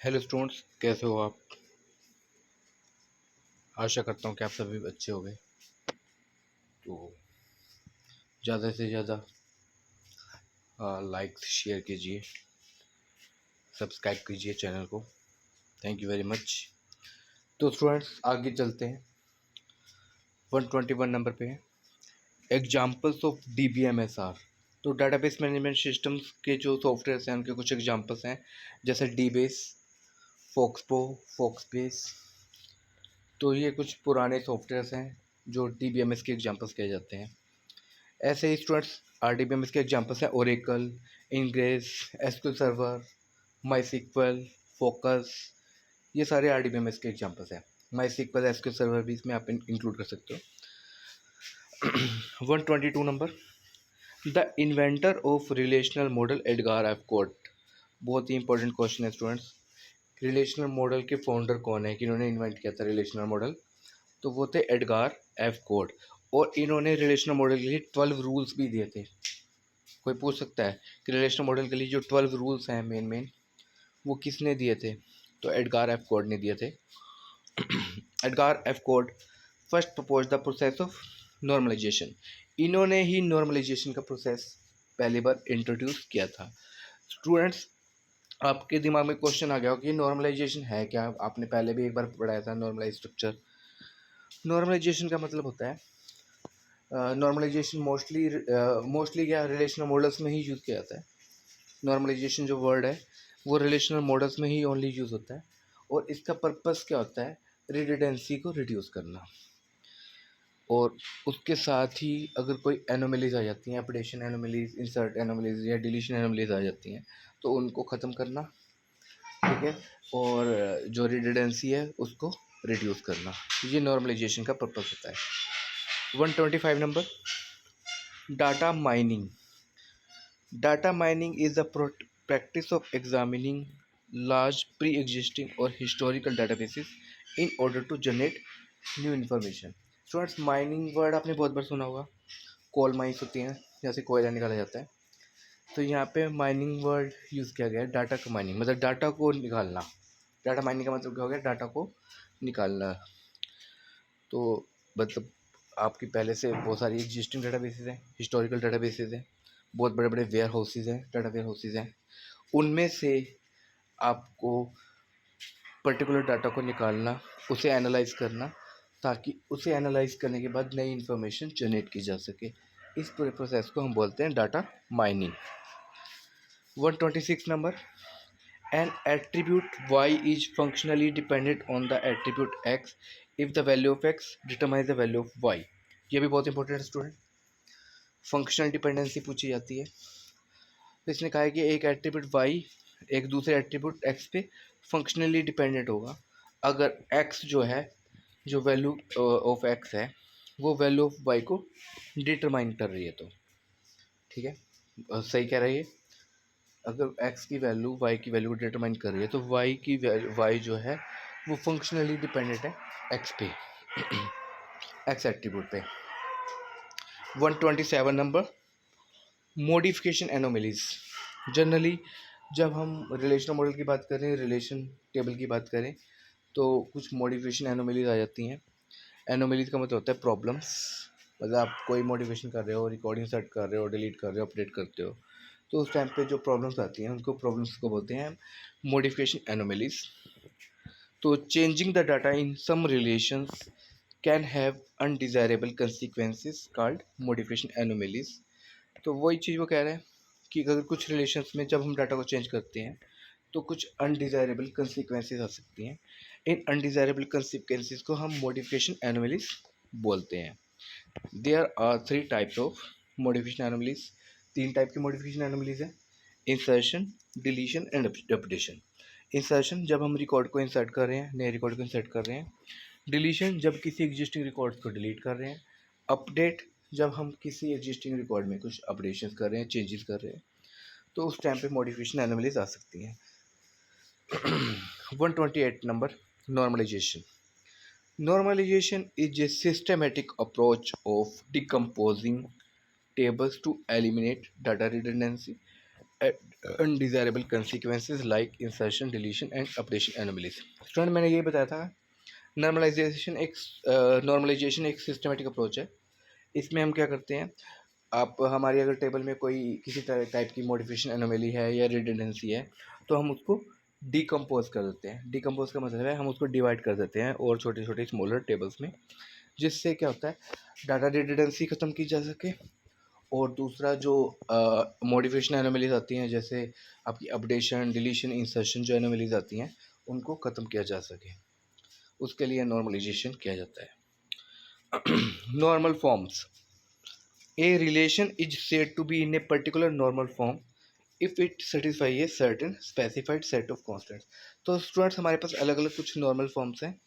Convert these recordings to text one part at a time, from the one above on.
Hello students, कैसे हो आप। आशा करता हूँ कि आप सभी अच्छे हो गए। तो ज़्यादा से ज़्यादा लाइक शेयर कीजिए, सब्सक्राइब कीजिए चैनल को। Thank you very much. तो स्टूडेंट्स आगे चलते हैं। 121 नंबर पे है एग्जाम्पल्स ऑफ DBMSR। तो डाटाबेस मैनेजमेंट सिस्टम्स के जो सॉफ्टवेयर हैं उनके कुछ एग्जाम्पल्स हैं, जैसे डीबेस, फोक्सप्रो, फोक्सबेस। तो ये कुछ पुराने सॉफ्टवेयर्स हैं जो DBMS के एग्जाम्पल्स कहे जाते हैं। ऐसे ही स्टूडेंट्स RDBMS के एग्जांपल्स हैं Oracle, Ingres, SQL server, MySQL, focus. ये सारे RDBMS के एग्जांपल्स हैं। माईसीक्वल, एसक्यूएल सर्वर भी इसमें आप इंक्लूड कर सकते हो। 122 number, the inventor of relational model Edgar F code. बहुत ही इंपॉर्टेंट क्वेश्चन है स्टूडेंट्स। रिलेशनल मॉडल के फाउंडर कौन है, कि इन्होंने इन्वेंट किया था रिलेशनल मॉडल? तो वो थे एडगार एफ कोड। और इन्होंने रिलेशनल मॉडल के लिए 12 रूल्स भी दिए थे। कोई पूछ सकता है कि रिलेशनल मॉडल के लिए जो 12 रूल्स हैं मेन वो किसने दिए थे? तो एडगार एफ कोड ने दिए थे। Edgar F Codd first propose the process of normalization. इन्होंने ही नॉर्मलाइजेशन का प्रोसेस पहली बार इंट्रोड्यूस किया था। स्टूडेंट्स, आपके दिमाग में क्वेश्चन आ गया हो कि नॉर्मलाइजेशन है क्या। आपने पहले भी एक बार पढ़ाया था नॉर्मलाइज स्ट्रक्चर। नॉर्मलाइजेशन का मतलब होता है, नॉर्मलाइजेशन मोस्टली क्या रिलेशनल मॉडल्स में ही यूज़ किया जाता है। नॉर्मलाइजेशन जो वर्ड है वो रिलेशनल मॉडल्स में ही ओनली यूज़ होता है। और इसका पर्पस क्या होता है? रिडंडेंसी को रिड्यूस करना। और उसके साथ ही अगर कोई एनोमलीज आ जाती हैं, अपडेशन एनोमलीज, इंसर्ट एनोमलीज या डिलीशन एनोमलीज आ जाती हैं, तो उनको ख़त्म करना, ठीक है। और जो रिडंडेंसी है उसको रिड्यूस करना, ये नॉर्मलाइजेशन का पर्पस होता है। 125 number, data mining. Data mining is the practice of examining large pre-existing or historical databases in order to generate new information. Students, mining word आपने बहुत बार सुना होगा। कोल माइंस होती हैं, जैसे कोयला निकाला जाता है। तो यहाँ पे माइनिंग वर्ड यूज़ किया गया है। डाटा का माइनिंग मतलब डाटा को निकालना। डाटा माइनिंग का मतलब क्या हो गया? डाटा को निकालना। तो मतलब आपकी पहले से बहुत सारी एग्जिस्टिंग डाटाबेसेस हैं, हिस्टोरिकल डाटाबेसेस हैं, बहुत बड़े बड़े वेयर हाउसेज हैं, डाटा वेयर हाउसेज हैं। उनमें से आपको पर्टिकुलर डाटा को निकालना, उसे एनालाइज करना, ताकि उसे एनालाइज करने के बाद नई इन्फॉर्मेशन जनरेट की जा सके। इस पूरे प्रोसेस को हम बोलते हैं data mining. 126 number, N attribute y is functionally dependent on the attribute x if the value of x determines the value of y। ये भी बहुत इंपॉर्टेंट है स्टूडेंट। फंक्शनल डिपेंडेंसी पूछी जाती है। तो इसने कहा है कि एक एट्रीब्यूट y एक दूसरे एट्रीब्यूट x पे फंक्शनली डिपेंडेंट होगा अगर x जो है, जो वैल्यू ऑफ x है, वो वैल्यू ऑफ y को डिटरमाइन कर रही है। तो ठीक है, सही कह रही है। अगर x की वैल्यू y की वैल्यू को डिटरमाइन कर रही है तो y जो है वो फंक्शनली डिपेंडेंट है x पे, x एट्रीब्यूट पे। 127 नंबर, मॉडिफिकेशन एनोमलीज। जनरली जब हम रिलेशनल मॉडल की बात करें, रिलेशन टेबल की बात करें, तो कुछ मॉडिफिकेशन एनोमलीज आ जाती हैं। एनोमलीज का मतलब होता है प्रॉब्लम्स। मतलब आप कोई मॉडिफिकेशन कर रहे हो, रिकॉर्डिंग सेट कर रहे हो, डिलीट कर रहे हो, अपडेट करते हो, तो उस टाइम पे जो प्रॉब्लम्स आती हैं उनको प्रॉब्लम्स को बोलते हैं मॉडिफिकेशन एनोमलीज। तो changing the data in some relations can have undesirable consequences called modification anomalies. तो वही चीज़ वो कह रहे हैं कि अगर कुछ रिलेशंस में जब हम डाटा को चेंज करते हैं तो कुछ अनडिज़ायरेबल कंसिक्वेंसेस आ सकती हैं। इन अनडिज़ायरेबल कंसिक्वेंसेस को हम मॉडिफिकेशन एनोमलीज बोलते हैं। There are 3 types of modification anomalies. 3 type की मॉडिफिकेशन एनोमलीज हैं, insertion, deletion and updation. Insertion जब हम रिकॉर्ड को इंसर्ट कर रहे हैं, नए रिकॉर्ड को इंसर्ट कर रहे हैं। डिलीशन जब किसी एग्जिस्टिंग रिकॉर्ड को डिलीट कर रहे हैं। अपडेट जब हम किसी एग्जिस्टिंग रिकॉर्ड में कुछ अपडेशन कर रहे हैं, चेंजेस कर रहे हैं, तो उस टाइम पे मॉडिफिकेशन एनोमलीज आ सकती हैं। 128 number, normalization. Normalization is a systematic approach of decomposing tables to eliminate data redundancy. Undesirable consequences like insertion, deletion and updation anomalies. Student, मैंने ये बताया था नॉर्मलाइजेशन एक सिस्टमेटिक अप्रोच है। इसमें हम क्या करते हैं, आप हमारी अगर टेबल में कोई किसी तरह टाइप की मॉडिफिकेशन एनोमली है या रिडंडेंसी है, तो हम उसको डिकम्पोज कर देते हैं। डिकम्पोज का मतलब है हम उसको डिवाइड कर देते हैं और छोटे छोटे स्मॉलर टेबल्स में, जिससे क्या होता है, डाटा रिडंडेंसी ख़त्म की जा सके। और दूसरा जो मॉडिफिकेशन एनोमलीज आती हैं, जैसे आपकी अपडेशन, डिलीशन, इंसर्शन जो एनोमलीज आती हैं, उनको ख़त्म किया जा सके, उसके लिए नॉर्मलाइजेशन किया जाता है। Normal forms. A relation is said to be in a particular normal form if it satisfy a certain specified set of constants. तो स्टूडेंट्स, हमारे पास अलग अलग कुछ नॉर्मल फॉर्म्स हैं।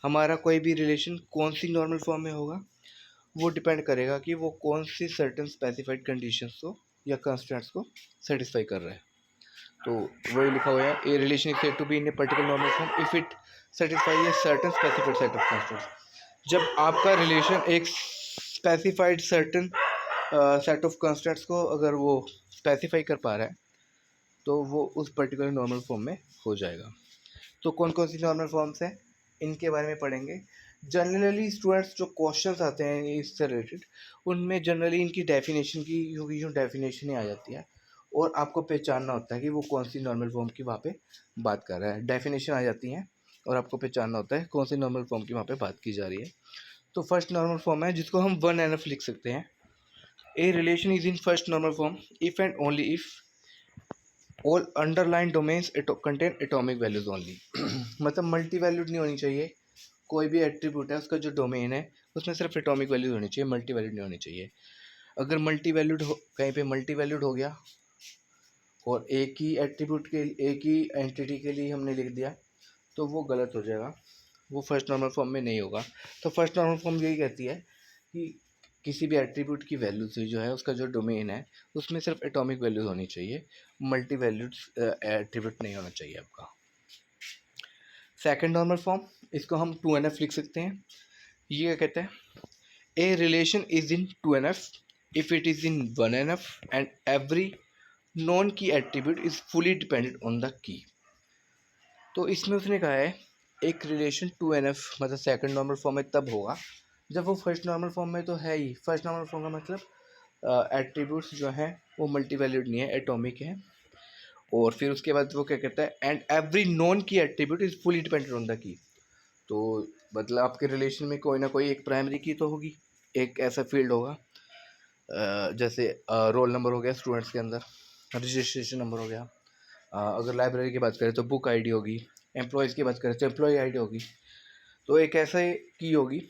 हमारा कोई भी रिलेशन कौन सी नॉर्मल फॉर्म में होगा, वो डिपेंड करेगा कि वो कौन सी सर्टेन स्पेसिफाइड कंडीशंस को या कंस्टेंट्स को सेटिस्फाई कर रहा है। तो वही लिखा हुआ है, a relation is said to be in a particular normal form if it satisfy a certain specified set of constants. जब आपका रिलेशन एक specified certain set of constants को अगर वो स्पेसिफाई कर पा रहा है, तो वो उस पर्टिकुलर नॉर्मल फॉर्म में हो जाएगा। तो कौन कौन सी नॉर्मल फॉर्म्स हैं, इनके बारे में पढ़ेंगे। जनरली स्टूडेंट्स, जो क्वेश्चंस आते हैं इससे रिलेटेड, उनमें जनरली इनकी डेफिनेशन की यूँ डेफिनेशन ही आ जाती है, और आपको पहचानना होता है कि वो कौन सी नॉर्मल फॉर्म की वहाँ पे बात कर रहा है। डेफिनेशन आ जाती हैं और आपको पहचानना होता है कौन सी नॉर्मल फॉर्म की वहाँ पे बात की जा रही है। तो फर्स्ट नॉर्मल फॉर्म है जिसको हम 1NF लिख सकते हैं। A relation is in first normal form if and only if all underline domains contain atomic values only. मतलब मल्टी वैल्यूड नहीं होनी चाहिए। कोई भी एट्रीब्यूट है, उसका जो डोमेन है उसमें सिर्फ एटॉमिक वैल्यूज होनी चाहिए, मल्टी वैल्यूड नहीं होनी चाहिए। अगर मल्टी वैल्यूड हो, कहीं पे मल्टी वैल्यूड हो गया और एक ही एट्रीब्यूट के, एक ही एंटिटी के लिए हमने लिख दिया, तो वो गलत हो जाएगा, वो फर्स्ट नॉर्मल फॉर्म में नहीं होगा। तो फर्स्ट नॉर्मल फॉर्म यही कहती है कि किसी भी एट्रीब्यूट की वैल्यू से जो है, उसका जो डोमेन है उसमें सिर्फ एटॉमिक वैल्यूज होनी चाहिए, मल्टी वैल्यूड एट्रीब्यूट नहीं होना चाहिए आपका। सेकंड नॉर्मल फॉर्म, इसको हम 2NF लिख सकते हैं। ये क्या कहता है, a relation is in 2NF if it is in 1NF and every non key attribute is fully dependent on the key. तो इसमें उसने कहा है एक रिलेशन 2NF मतलब सेकंड नॉर्मल फॉर्म में तब होगा जब वो फर्स्ट नॉर्मल फॉर्म में तो है ही। फर्स्ट नॉर्मल फॉर्म का मतलब एट्रीब्यूट्स जो हैं वो मल्टी वैल्यूड नहीं है, एटॉमिक है। और फिर उसके बाद वो क्या कहता है, and every non key attribute is fully dependent on the key. तो मतलब आपके रिलेशन में कोई ना कोई एक प्राइमरी की तो होगी, एक ऐसा फील्ड होगा, जैसे रोल नंबर हो गया स्टूडेंट्स के अंदर, रजिस्ट्रेशन नंबर हो गया, अगर लाइब्रेरी की बात करें तो बुक आईडी होगी, एम्प्लॉयज़ की बात करें तो एम्प्लॉय आईडी होगी। तो एक ऐसा की होगी,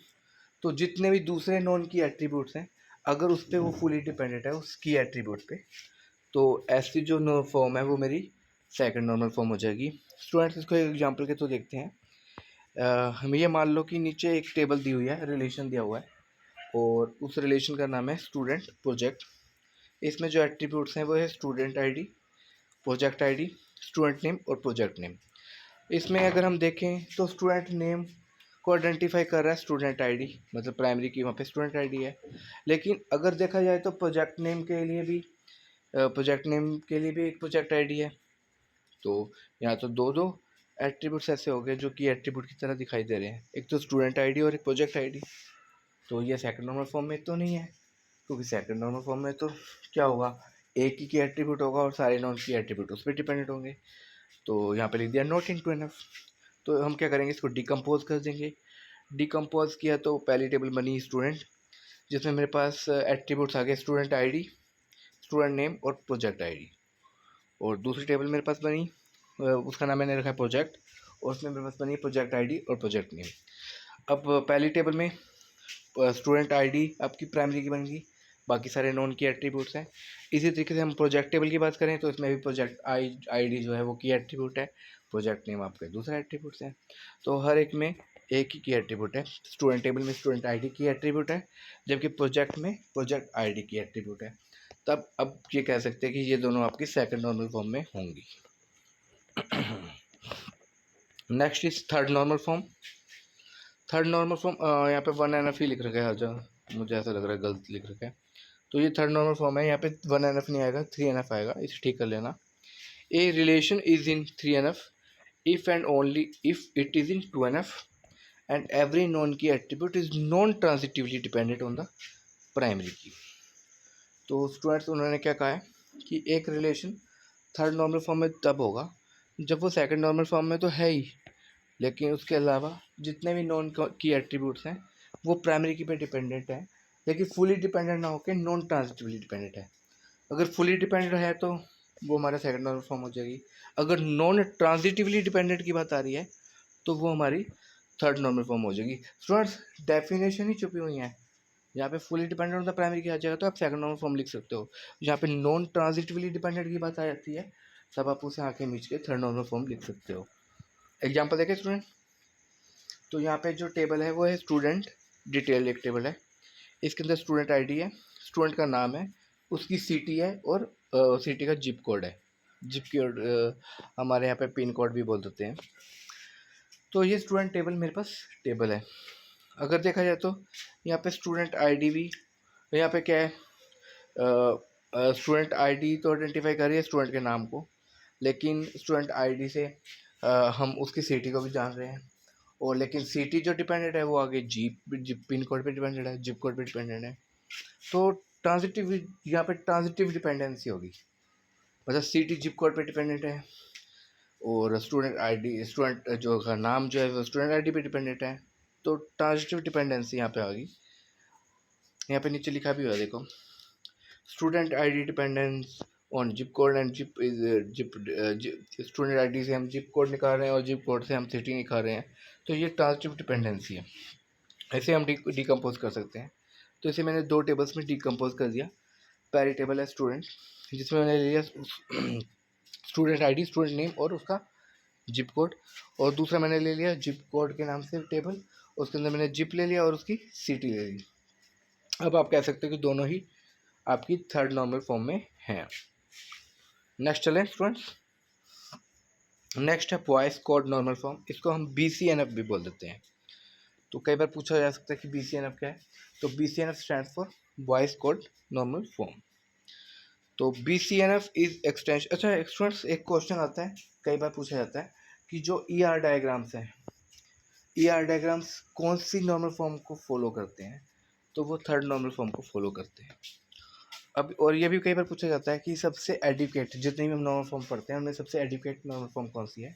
तो जितने भी दूसरे नॉन की एट्रीब्यूट्स हैं, अगर उस पर वो फुली डिपेंडेंट है उस की एट्रीब्यूट पे, तो ऐसी जो नो फॉर्म है वो मेरी सेकंड नॉर्मल फॉर्म हो जाएगी। स्टूडेंट्स, इसको एक एग्जांपल के तो देखते हैं। हमें ये मान लो कि नीचे एक टेबल दी हुई है, रिलेशन दिया हुआ है, और उस रिलेशन का नाम है स्टूडेंट प्रोजेक्ट। इसमें जो एट्रीब्यूट्स हैं वो है student ID, project ID, student name और प्रोजेक्ट नेम। इसमें अगर हम देखें तो स्टूडेंट नेम को आइडेंटिफाई कर रहा है स्टूडेंट आईडी, मतलब प्राइमरी की वहाँ पे स्टूडेंट आईडी है। लेकिन अगर देखा जाए तो प्रोजेक्ट नेम के लिए भी एक प्रोजेक्ट आईडी है। तो यहाँ तो दो दो एट्रीब्यूट्स ऐसे हो गए जो कि एट्रीब्यूट की तरह दिखाई दे रहे हैं, एक तो स्टूडेंट आईडी और एक प्रोजेक्ट आईडी। तो ये सेकंड नॉर्मल फॉर्म में तो नहीं है, क्योंकि सेकंड नॉर्मल फॉर्म में तो क्या होगा, एक ही की एट्रीब्यूट होगा और सारे नॉन की एट्रीब्यूट उस पर डिपेंडेंट होंगे। तो यहाँ पे लिख दिया नॉट इन 2NF। तो हम क्या करेंगे, इसको डिकम्पोज कर देंगे। डिकम्पोज किया तो पहली टेबल बनी स्टूडेंट, जिसमें मेरे पास एट्रीब्यूट्स आ गए स्टूडेंट आईडी, स्टूडेंट नेम और प्रोजेक्ट आईडी। और दूसरी टेबल मेरे पास बनी, उसका नाम मैंने रखा है प्रोजेक्ट, और उसमें मेरे पास बनी प्रोजेक्ट आईडी और प्रोजेक्ट नेम। अब पहली टेबल में स्टूडेंट आईडी आपकी प्राइमरी की बन गई, बाकी सारे नॉन की एट्रीब्यूट्स हैं। इसी तरीके से हम प्रोजेक्ट टेबल की बात करें तो इसमें भी प्रोजेक्ट आईडी जो है वो की एट्रीब्यूट है, प्रोजेक्ट नेम आपके दूसरा एट्रीब्यूट्स हैं। तो हर एक में एक ही की एट्रीब्यूट है। स्टूडेंट टेबल में स्टूडेंट आईडी की एट्रीब्यूट है, जबकि प्रोजेक्ट में प्रोजेक्ट आईडी की एट्रीब्यूट है। तब अब ये कह सकते हैं कि ये दोनों आपकी सेकंड नॉर्मल फॉर्म में होंगी। Next is third normal form. Third normal form यहाँ पे 1NF ही लिख रखा है, जो मुझे ऐसा लग रहा है गलत लिख रखा है। तो ये थर्ड नॉर्मल फॉर्म है, यहाँ पे 1NF नहीं आएगा, 3NF आएगा, इसे ठीक कर लेना। A relation is in 3NF if and only if it is in 2NF and every known key attribute is non transitively dependent on the primary key. तो स्टूडेंट्स उन्होंने क्या कहा है कि एक रिलेशन थर्ड नॉर्मल फॉर्म में तब होगा जब वो सेकंड नॉर्मल फॉर्म में तो है ही, लेकिन उसके अलावा जितने भी नॉन की एट्रीब्यूट्स हैं वो प्राइमरी की पे डिपेंडेंट है, लेकिन फुली डिपेंडेंट ना होकर नॉन ट्रांजिटिवली डिपेंडेंट है। अगर फुली डिपेंडेंट है तो वो हमारा सेकंड नॉर्मल फॉर्म हो जाएगी, अगर नॉन ट्रांजिटिवली डिपेंडेंट की बात आ रही है तो वो हमारी थर्ड नॉर्मल फॉर्म हो जाएगी। स्टूडेंट्स डेफिनेशन ही छुपी हुई है, यहाँ पे fully dependent on the primary की आ जाएगा तो आप सेकंड नॉर्मल फॉर्म लिख सकते हो। जहाँ पे नॉन ट्रांजिटिवली डिपेंडेंट की बात आ जाती है तब आप उसे आके मीच के थर्ड नॉर्मल फॉर्म लिख सकते हो। एग्जाम्पल देखें स्टूडेंट, तो यहाँ पे जो टेबल है वो है स्टूडेंट डिटेल, एक टेबल है, इसके अंदर स्टूडेंट आईडी है, स्टूडेंट का नाम है, उसकी सिटी है और सिटी का जिप कोड है। जिप कोड हमारे यहाँ पे पिन कोड भी बोल देते हैं। तो ये स्टूडेंट टेबल मेरे पास टेबल है। अगर देखा जाए तो यहाँ पे स्टूडेंट आईडी भी, यहाँ पे क्या है, स्टूडेंट आईडी तो आइडेंटिफाई कर रही है स्टूडेंट के नाम को, लेकिन स्टूडेंट आईडी से हम उसकी सिटी को भी जान रहे हैं, और लेकिन सिटी जो डिपेंडेंट है वो आगे जिप पिन कोड पे डिपेंडेंट है, जिप कोड पे डिपेंडेंट है। तो ट्रांजिटिव, यहाँ पे ट्रांजिटिव डिपेंडेंसी होगी, मतलब सिटी जिप कोड पे डिपेंडेंट है और स्टूडेंट आईडी, स्टूडेंट जो का नाम जो है वो स्टूडेंट आईडी पे डिपेंडेंट है। तो ट्रांजिटिव डिपेंडेंसी यहाँ पे आ गई। यहाँ पे नीचे लिखा भी हुआ है देखो, student ID dependence on zip code and zip is zip, student ID से हम जिप कोड निकाल रहे हैं और जिप कोड से हम सिटी निकाल रहे हैं, तो ये ट्रांजिटिव डिपेंडेंसी है। ऐसे हम डिकम्पोज कर सकते हैं। तो इसे मैंने दो टेबल्स में डिकम्पोज कर दिया। पहली टेबल है स्टूडेंट, जिसमें मैंने लिया स्टूडेंट आईडी, स्टूडेंट नेम और उसका जिप कोड, और दूसरा मैंने ले लिया जिप कोड के नाम से टेबल, उसके अंदर मैंने जिप ले लिया और उसकी सिटी ले ली। अब आप कह सकते हो कि दोनों ही आपकी थर्ड नॉर्मल फॉर्म में हैं। नेक्स्ट चलें स्टूडेंट्स, नेक्स्ट है वॉइस कोड नॉर्मल फॉर्म, इसको हम BCNF भी बोल देते हैं। तो कई बार पूछा जा सकता है कि BCNF क्या है, तो BCNF stands for voice code normal form. तो BCNF इज एक्सटेंशन। अच्छा स्टूडेंट्स, एक क्वेश्चन आता है, कई बार पूछा जाता है कि जो ER डायग्राम्स हैं, ER डायग्राम्स कौन सी नॉर्मल फॉर्म को फॉलो करते हैं, तो वो थर्ड नॉर्मल फॉर्म को फॉलो करते हैं। अब और ये भी कई बार पूछा जाता है कि सबसे एडुकेट, जितने भी हम नॉर्मल फॉर्म पढ़ते हैं उनमें सबसे एडुकेट नॉर्मल फॉर्म कौन सी है,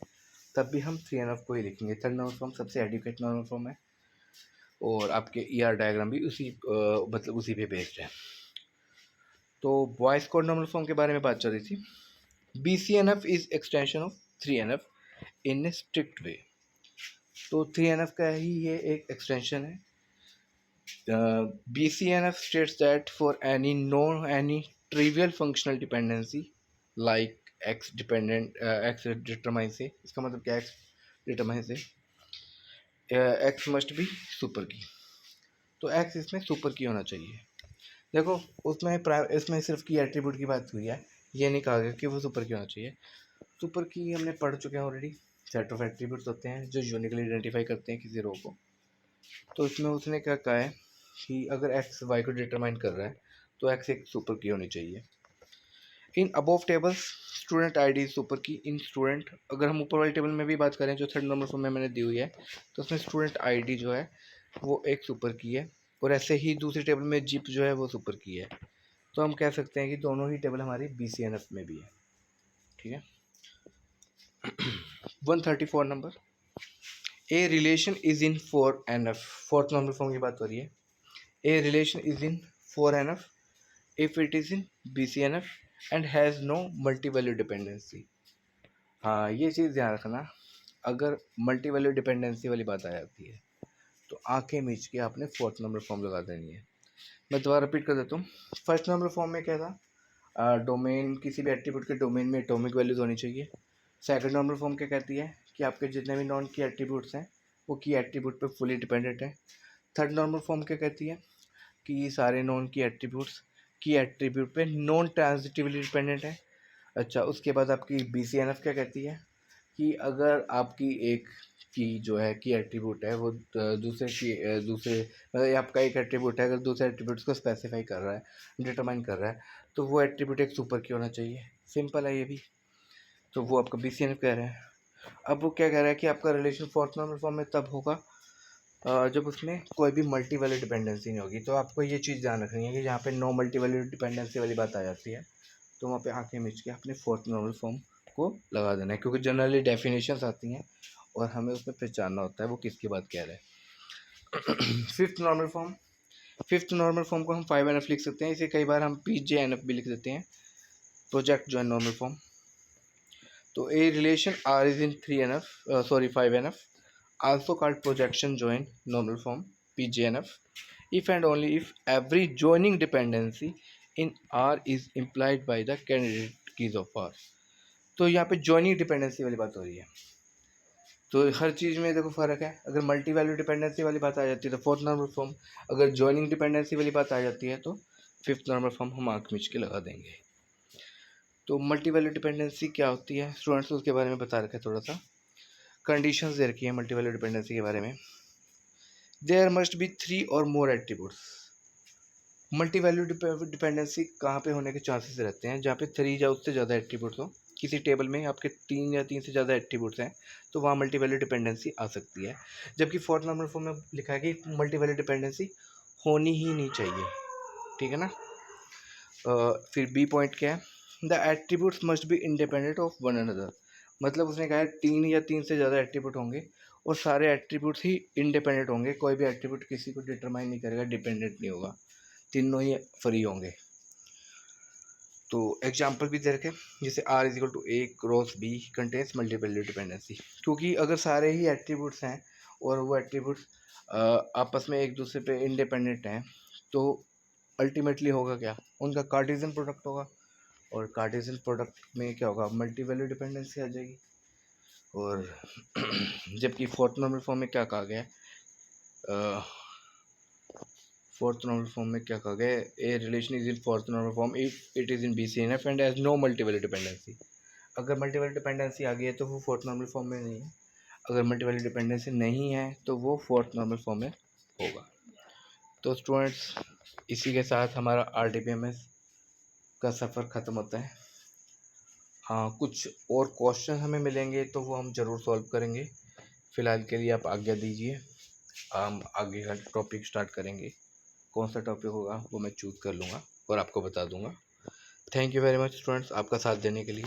तब भी हम 3NF को ही लिखेंगे। थर्ड नॉर्मल फॉर्म सबसे एडुकेट नॉर्मल फॉर्म है और आपके ER डायग्राम भी उसी मतलब उसी पे बेस्ड है। तो वॉइस कोड नॉर्मल फॉर्म के बारे में बात चल रही थी। BCNF is extension of 3NF in a strict way. तो 3NF का ही ये एक एक्सटेंशन है। BCNF states that for any trivial functional dependency like x dependent x determines से, इसका मतलब क्या x determines से x must be super की, तो x इसमें सुपर की होना चाहिए। देखो उसमें इसमें सिर्फ की एट्रीब्यूट की बात हुई है, ये नहीं कहा गया कि वो सुपर की होना चाहिए। सुपर की हमने पढ़ चुके हैं ऑलरेडी, सेट ऑफ एट्रीब्यूट्स होते हैं जो यूनिकली आइडेंटिफाई करते हैं किसी रो को। तो इसमें उसने क्या कहा है कि अगर x y को डिटरमाइन कर रहा है तो x एक सुपर की होनी चाहिए। In above tables student ID super key in student, अगर हम ऊपर वाली टेबल में भी बात करें जो थर्ड नंबर फॉर्म में मैंने दी हुई है, तो उसमें स्टूडेंट आईडी जो है वो एक सुपर की है, और ऐसे ही दूसरी टेबल में जिप जो है वो सुपर की है। तो हम कह सकते हैं कि दोनों ही टेबल हमारी BCNF में भी है। ठीक है। 134 number, a relation is in 4NF, fourth number form की बात हो रही है। A relation is in 4NF if it is in BCNF and has no multi value dependency। हाँ ये चीज़ ध्यान रखना, अगर मल्टी वैल्यू डिपेंडेंसी वाली बात आ जाती है तो आंखें मीच के आपने फोर्थ नंबर फॉर्म लगा देनी है। मैं दोबारा रिपीट कर देता हूँ। फर्स्ट नंबर फॉर्म में क्या था, डोमेन, किसी भी एट्रीब्यूट के डोमेन में एटॉमिक वैल्यूज होनी चाहिए। सेकंड नंबर फॉर्म क्या कहती है कि आपके जितने भी नॉन की एट्रीब्यूट्स हैं वो की एट्रीब्यूट पे फुली डिपेंडेंट है। थर्ड नंबर फॉर्म क्या कहती है कि सारे नॉन की एट्रीब्यूट्स की एट्रीब्यूट पे नॉन ट्रांजिटिवली डिपेंडेंट है। अच्छा, उसके बाद आपकी BCNF क्या कहती है कि अगर आपकी एक की जो है की एट्रीब्यूट है वो दूसरे मतलब आपका एक एट्रीब्यूट है, अगर दूसरे एट्रीब्यूट्स को स्पेसिफाई कर रहा है, डिटरमाइन कर रहा है, तो वो एट्रीब्यूट एक सुपर की होना चाहिए। सिंपल है ये भी। तो वो आपका BCNF कह रहा है। अब वो क्या कह रहा है कि आपका रिलेशन फोर्थ नॉर्मल फॉर्म में तब होगा जब उसमें कोई भी मल्टी वैल्यू डिपेंडेंसी नहीं होगी। तो आपको ये चीज़ ध्यान रखनी है कि जहाँ पे नो मल्टी वैल्यू डिपेंडेंसी वाली बात आ जाती है तो वहाँ पे आंखें मिच के अपने फोर्थ नॉर्मल फॉर्म को लगा देना है, क्योंकि जनरली डेफिनेशंस आती हैं और हमें उसमें पहचानना होता है वो किसकी बात कह रहे हैं। फिफ्थ नॉर्मल फॉर्म को हम 5NF लिख सकते हैं। इसे कई बार हम PJNF भी लिख देते हैं, प्रोजेक्ट जॉइन नॉर्मल फॉर्म। तो a relation R is in 5NF, also called projection joint normal form PJNF, if and only if every joining dependency in R is implied by the candidate keys of R। तो यहाँ पे joining dependency वाली बात हो रही है। तो हर चीज़ में देखो फ़र्क है। अगर मल्टी वैल्यू डिपेंडेंसी वाली बात आ जाती है तो फोर्थ नॉर्मल फॉर्म, अगर जॉइनिंग डिपेंडेंसी वाली बात आ जाती है तो फिफ्थ नॉर्मल फॉर्म हम आँख मिच के लगा देंगे। तो मल्टी वैल्यू डिपेंडेंसी क्या होती है स्टूडेंट्स, उसके बारे में बता रखा है थोड़ा सा। कंडीशंस दे रखी है मल्टी वैल्यू डिपेंडेंसी के बारे में। देयर मस्ट बी 3 और मोर एट्रीब्यूट्स। मल्टी वैल्यू डिपेंडेंसी कहाँ पे होने के चांसेस रहते हैं, जहाँ पे 3 या उससे ज़्यादा एट्रीब्यूट्स हो। किसी टेबल में आपके 3 या 3 से ज़्यादा एट्रीब्यूट्स हैं तो वहाँ मल्टी वैल्यू डिपेंडेंसी आ सकती है। जबकि फोर्थ नंबर फॉर्म में लिखा है कि मल्टी वैल्यू डिपेंडेंसी होनी ही नहीं चाहिए, ठीक है ना। फिर बी पॉइंट क्या है, the attributes must be independent of one another. मतलब उसने कहा है 3 या 3 से ज़्यादा एट्रीब्यूट होंगे और सारे एट्रीब्यूट्स ही इंडिपेंडेंट होंगे, कोई भी एट्रीब्यूट किसी को डिटरमाइन नहीं करेगा, डिपेंडेंट नहीं होगा, तीनों ही फ्री होंगे। तो एग्जाम्पल भी दे रखे, जैसे R is equal to A cross B contains multi value dependency. क्योंकि अगर सारे ही एट्रीब्यूट्स हैं और वो एट्रीब्यूट्स आपस में एक दूसरे पे इंडिपेंडेंट हैं तो अल्टीमेटली होगा क्या, उनका कार्टेशियन प्रोडक्ट होगा, और कार्टेशियन प्रोडक्ट में क्या होगा, मल्टी वैल्यू डिपेंडेंसी आ जाएगी। और जबकि फोर्थ नॉर्मल फॉर्म में क्या कहा गया है, फोर्थ नॉर्मल फॉर्म में क्या कहा गया है, a relation is in fourth normal form if it is in BCNF and has no multi value dependency. अगर मल्टी वैल्यू डिपेंडेंसी आ गई है तो वो फोर्थ नॉर्मल फॉर्म में नहीं है, अगर मल्टी वैल्यू डिपेंडेंसी नहीं है तो वो फोर्थ नॉर्मल फॉर्म में होगा। तो स्टूडेंट्स इसी के साथ हमारा RDBMS का सफ़र ख़त्म होता है। हाँ, कुछ और क्वेश्चन हमें मिलेंगे तो वो हम ज़रूर सॉल्व करेंगे। फ़िलहाल के लिए आप आज्ञा दीजिए, हम आगे का टॉपिक स्टार्ट करेंगे। कौन सा टॉपिक होगा वो मैं चूज़ कर लूँगा और आपको बता दूँगा। Thank you very much students आपका साथ देने के लिए।